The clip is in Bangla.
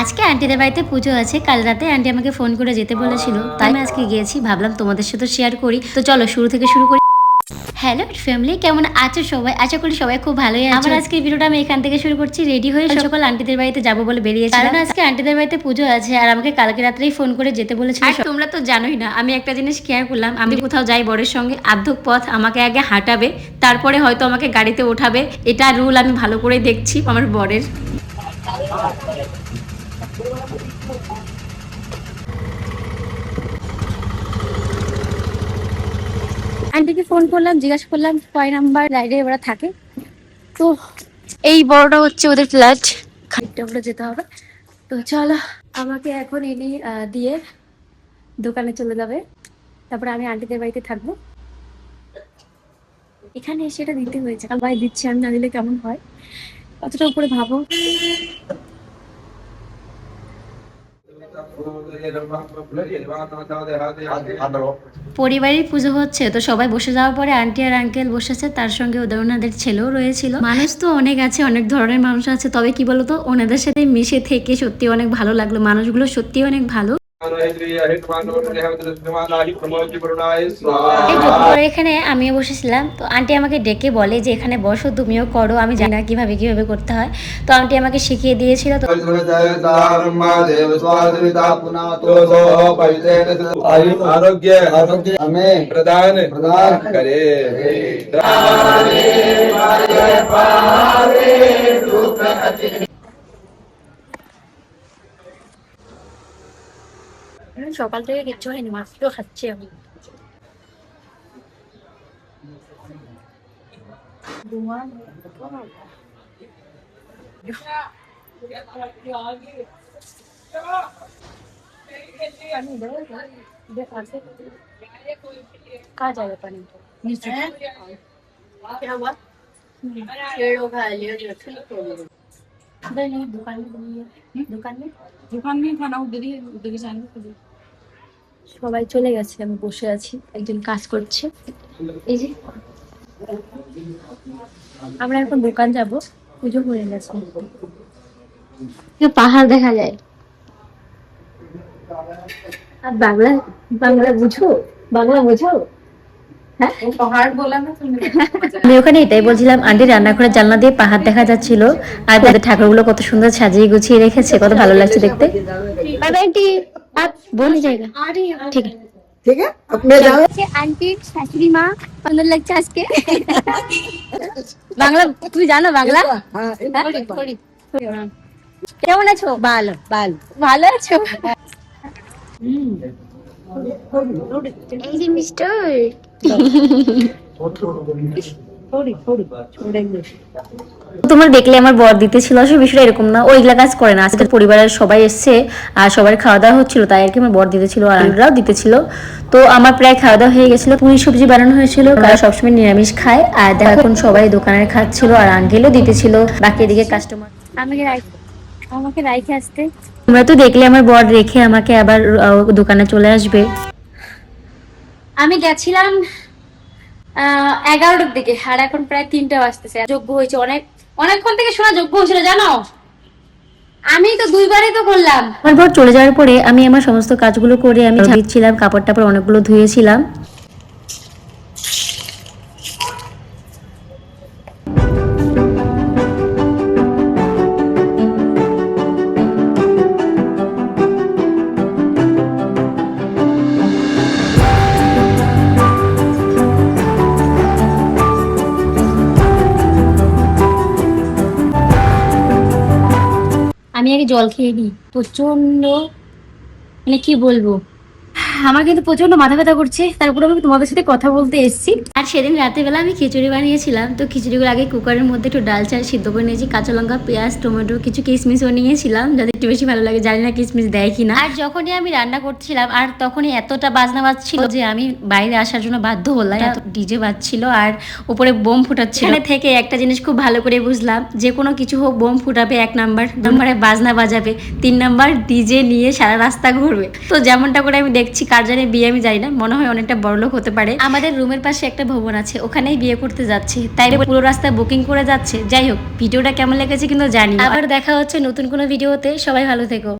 আজকে আন্টিদের বাড়িতে পুজো আছে। কাল রাতে আন্টি আমাকে ফোন করে যেতে বলেছিল, তাই আমি আজকে গিয়েছি। ভাবলাম তোমাদের সাথে শেয়ার করি। তো চলো শুরু থেকে শুরু করি। হ্যালো ফ্যামিলি, কেমন আছো সবাই? আশা করি সবাই খুব ভালোই আছো। আমার আজকের ভিডিওটা আমি এখান থেকে শুরু করছি। রেডি হয়ে সকাল আন্টিদের বাড়িতে যাবো বলে বেরিয়েছি, কারণ আজকে আন্টিদের বাড়িতে পুজো আছে আর আমাকে কালকে রাত্রেই ফোন করে যেতে বলেছিল। আর তোমরা তো জানোই না, আমি একটা জিনিস কেয়ার করলাম, আমি কোথাও যাই বরের সঙ্গে আর্ধেক পথ আমাকে আগে হাঁটাবে, তারপরে হয়তো আমাকে গাড়িতে ওঠাবে। এটা রুল আমি ভালো করে দেখছি আমার বরের। আন্টিকে ফোন করলাম, জিজ্ঞাসা করলাম কয় নাম্বার রাইডে ওরা থাকে। তো এই বড়টা হচ্ছে ওদের ফ্ল্যাট, খানিকটা ওপরে যেতে হবে। তো চলো, আমাকে এখন এনে দিয়ে দোকানে চলে যাবে, তারপরে আমি আন্টিদের বাড়িতে থাকবো। এখানে এসে এটা দিতে হয়েছে, কাল ভাই দিচ্ছি, আমি না দিলে কেমন হয়, কতটা উপরে ভাবো। পরিবারের পুজো হচ্ছে, তো সবাই বসে যাওয়ার পরে আন্টি আর আঙ্কেল বসেছে, তার সঙ্গে ওনাদের ছেলেও রয়েছিল। মানুষ তো অনেক আছে, অনেক ধরনের মানুষ আছে, তবে কি বলতো, ওনাদের সাথে মিশে থেকে সত্যি অনেক ভালো লাগলো। মানুষগুলো সত্যি অনেক ভালো। এখানে আমিও বসেছিলাম, তো আন্টি আমাকে ডেকে বলে যে এখানে বসো, তুমিও করো। আমি জানি না কিভাবে কিভাবে করতে হয়, তো আন্টি আমাকে শিখিয়ে দিয়েছিল। তো आरोग्य हमें प्रदान करे। সকাল থেকে কিচ্ছু হয়নি, মাত্র খাচ্ছি আমি। कहाँ जाएगा पानी नीचे? क्या हुआ? लोग नहीं, दुकान में बनी है। दुकान में खाना उधर ही, उधर ही जाएंगे। সবাই চলে গেছে, আমি বসে আছি, একজন কাজ করছে। এই যে আমরা এখন দোকান যাব, পুজো হয়ে গেছে। পাহাড় দেখা যায়। আর বাংলা বাংলা বুঝো? বাংলা বুঝো? আমি ওখানে এটাই বলছিলাম, আন্টি রান্নাঘরের জানলা দিয়ে পাহাড় দেখা যাচ্ছিল, আর তাদের ঠাকুরগুলো কত সুন্দর সাজিয়ে গুছিয়ে রেখেছে, কত ভালো লাগছে দেখতে। आंटी आप बोलने जाएगा? ठीक है, ठीक है अपने जाओ। आंटी शाশুড়ি মা 15 লাখ আজকে বাংলা তুমি জানো বাংলা? हाँ কেমন আছো? बाल बाल ভালো আছো? এই যে মিস্টার তোমরা দেখলে আমার বর দিতেছিল, আসলে বিষয়টা এরকম না, ওইগুলা কাজ করে না। আজকে পরিবারের সবাই এসছে আর সবার খাওয়া দাওয়া হচ্ছিল, তাই আর কি আমার বর দিতেছিল আর আন্টিরাও দিতেছিল। তো আমার প্রায় খাওয়া দাওয়া হয়ে গেছিল, পুরি সবজি বানানো হয়েছিল, কারণ সবসময় নিরামিষ খায়। আর দেখো এখন সবাই দোকানে খাচ্ছিল আর আঙ্কেলও দিতেছিল, বাকি এদিকে কাস্টমার আমাকে রাইখে আসতে। তোমরা তো দেখলে আমার বর রেখে আমাকে আবার দোকানে চলে আসবে। আমি গেছিলাম 11টার দিকে, আর এখন প্রায় 3টা বাজতেছে। যজ্ঞ হয়েছে, অনেকক্ষণ থেকে শোনা যজ্ঞ হয়েছিল জানো, আমি তো 2বারই তো করলাম। আমার বর চলে যাওয়ার পরে আমি আমার সমস্ত কাজগুলো করে আমি দিচ্ছিলাম, কাপড় টাপড় অনেকগুলো ধুয়েছিলাম। আমি আগে জল খেয়ে নিই, প্রচন্ড মানে কি বলবো, আমার কিন্তু প্রচন্ড মাথা ব্যথা করছে, তারপর আমি তোমাদের সাথে কথা বলতে এসেছি। আর সেদিন রাতের বেলা আমি খিচুড়ি বানিয়েছিলাম, তো খিচুড়িগুলো আগে কুকারের মধ্যে একটু ডাল চাল সিদ্ধ করে নিয়েছি, কাঁচা লঙ্কা পেঁয়াজ টমেটো কিছু কিশমিশও নিয়েছিলাম, যাতে একটু বেশি ভালো লাগে। জানি না কিশমিশ দেয় কিনা। আর যখনই আমি রান্না করছিলাম আর তখনই এতটা বাজনা বাজছিল যে আমি বাইরে আসার জন্য বাধ্য হলাম। এত ডিজে বাজছিল আর উপরে বোম ফুটাচ্ছিল। এখানে থেকে একটা জিনিস খুব ভালো করে বুঝলাম, যে কোনো কিছু হোক বোম ফুটাবে 1 নাম্বারে বাজনা বাজাবে, 3 নাম্বার ডিজে নিয়ে সারা রাস্তা ঘুরবে। তো যেমনটা করে আমি দেখছি, কার জানে বিয়ে আমি জানি না, মনে হয় অনেকটা বড়লোক হতে পারে। আমাদের রুমের পাশে একটা ভবন আছে, ওখানেই বিয়ে করতে যাচ্ছে, তাই পুরো রাস্তা বুকিং করে যাচ্ছে। যাই হোক, ভিডিওটা কেমন লেগেছে কিন্তু জানি। আবার দেখা হচ্ছে নতুন কোনো ভিডিওতে, সবাই ভালো থেকো।